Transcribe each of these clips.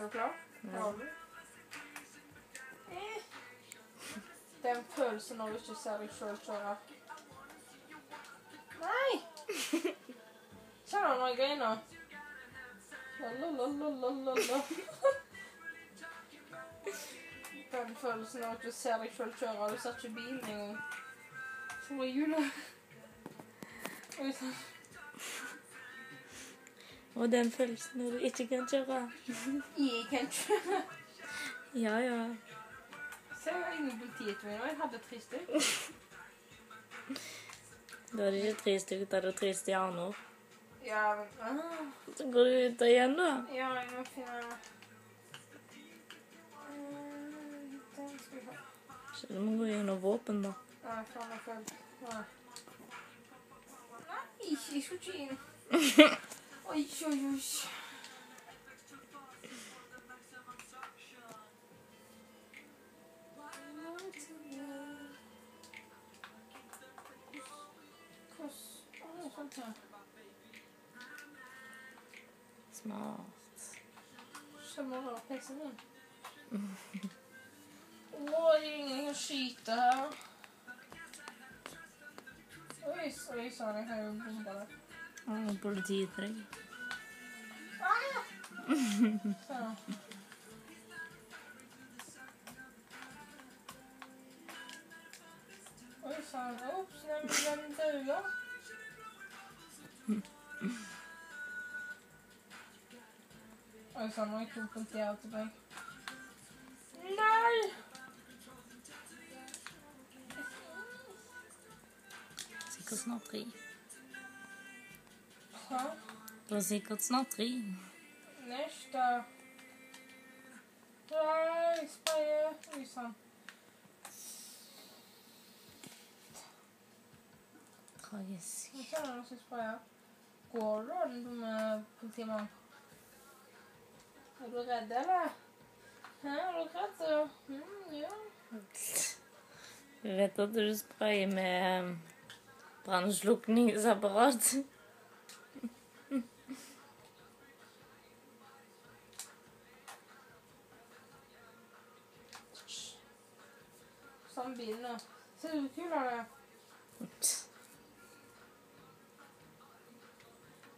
du klar? Ja. Den følelsen når du ikke ser deg selv kjøre. Nei! Kjenner du når jeg griner? Lalalalalalala. Den følelsen når du ikke ser deg selv kjøre, du ser ikke bilen engang. Så var jula. Oi, sånn. Og den følelsen når du ikke kan kjøre. Jeg kan kjøre. Ja, ja. Så jeg var inne i politiet min, og jeg hadde 3 stykker. Da er det ikke 3 stykker, da er det 3 stjerner. Ja, men... Så går du ut igjen da. Ja, jeg må finne... Den skal vi ha. Så du må gå gjennom våpen da. Nei, faen meg følt. Nei, jeg skal ikke inn. Oi, oi, oi. Sånt her. Smart. Skjønner du PC-en min? Det er ingen som skyter her. Oi, sånn, jeg har jo bomba det. Politiet på deg. Sånn. Oi, sånn. Ops, den døde. Oi, sånn, nå er jeg 2 politier tilbake. Nei! Sikkert snart 3. Sånn. Det er sikkert snart 3. Næsta. Nei, sprayer. Oi, sånn. Tragisk. Jeg kjenner noen som sprayer. Går du, den dumme politimann? Er du redd, eller? Hæ, er du redd? Ja. Du vet at du sprayer med brannslukningsapparat. Sånn bilen nå. Ser du kul av det?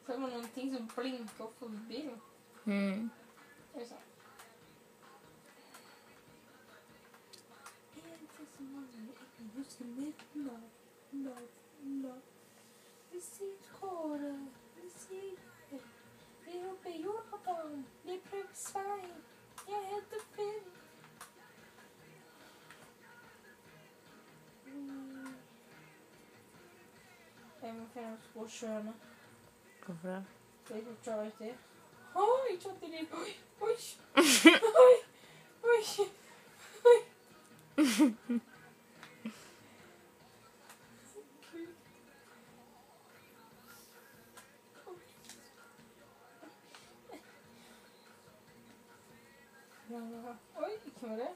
Ser man noen ting som blinker opp forbi bilen? Oi, sånn. Husker vi sier kåre, vi sier vi håper jordbærbarn, vi prøver Svein, jeg heter Finn. Jeg må finne ut hvor sjøen er. Hvorfor det? Jeg ikke kjøre ut i. Oi, jeg kjørte i din. Oi. Oi, hvem var det?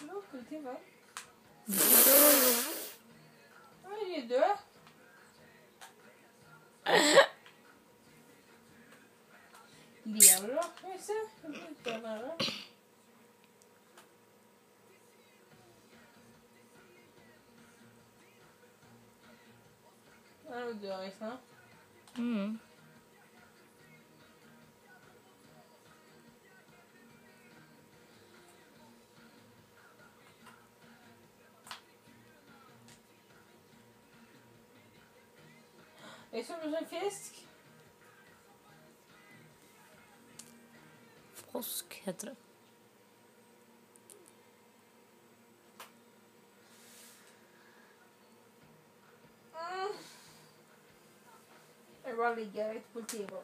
Låter til meg. Oi, er du død? Lever du da? Skal vi se. Jeg blir ikke nære. Er du død, ikke sant? Jeg så du en fisk. Frosk heter det. Jeg bare ligger i et politibåt.